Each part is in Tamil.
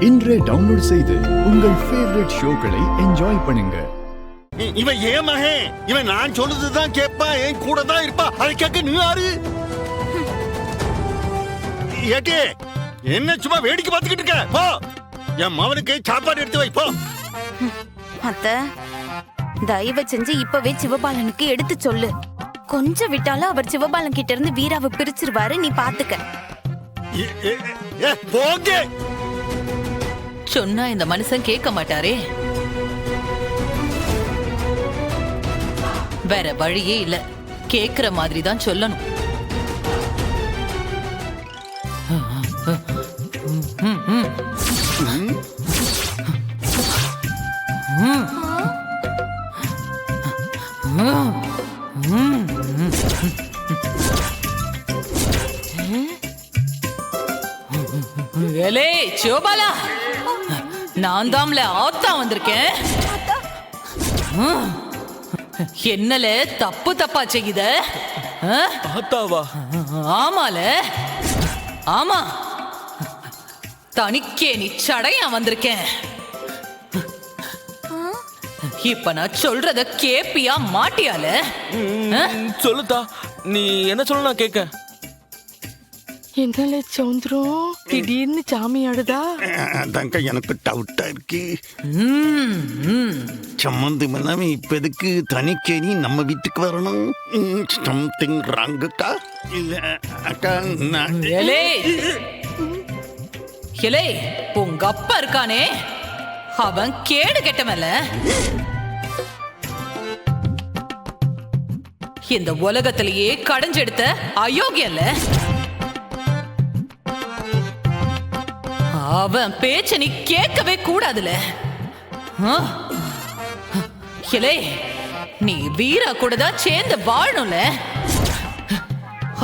இன்றே டவுன்லோட் செய்து உங்கள் ஃபேவரட் ஷோக்களை என்ஜாய் பண்ணுங்க. இவன் ஏன் மகன்? இவன் நான் சொல்லுதுதான் கேட்பா, என் கூட தான் இருப்பா. அதை கேட்க நீ யாரு? ஏட்டி என்ன சும்மா வேடிக்கை பார்த்துக்கிட்டு இருக்க? போ, என் மகனுக்கு சாப்பாடு எடுத்து வை. போ. அத்தை, தயவு செஞ்சு இப்பவே சிவபாலனுக்கு எடுத்து சொல்லு. கொஞ்சம் விட்டாலும் அவர் சிவபாலன் கிட்ட இருந்து வீராவை பிரிச்சிருவாரு, நீ பாத்துக்க. போங்க. சொன்னா இந்த மனுஷன் கேட்க மாட்டாரே. வேற வழியே இல்ல, கேக்குற மாதிரி தான் சொல்லணும். ஏலே சிவபாலா, நான் தாம்ல ஆத்தா வந்திருக்கேன். என்னல தப்பு தப்பா செய்யுத? ஆத்தாவா? ஆமால, ஆமா, தனிக்கே நீ சடையா வந்திருக்கேன். இப்ப நான் சொல்றத கேப்பியா மாட்டியால? சொல்லுதா, நீ என்ன சொல்ல நான் கேட்க. என்னல சௌந்தரம் திடீர்னு சாமி ஆடுதா? தங்க எனக்கு டவுட்டா இருக்கு. சம்மந்தம் இல்லாம இப்ப எதுக்கு தனிக்கேணி நம்ம வீட்டுக்கு வரணும்? சம்திங் ராங்கக்கா? இல்ல அக்கா, எலே எலே, உங்க அப்பா இருக்கானே, அவன் கேடு கெட்டமல்ல. இந்த உலகத்திலேயே கடைஞ்செடுத்த அயோக்கியல்ல. அவன் பேச்ச நீ கேட்கவே கூடாதுல. எலே, நீ வீரா கூட தான் சேர்ந்து வாழணும்ல.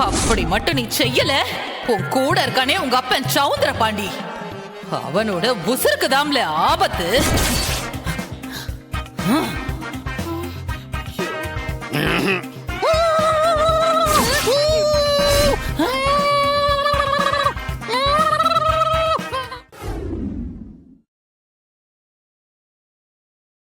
அப்படி மட்டும் நீ செய்யல, உன் கூட இருக்கானே உங்க அப்பன் சௌந்தர பாண்டி, அவனோட உசுருக்கு தாம்ல ஆபத்து.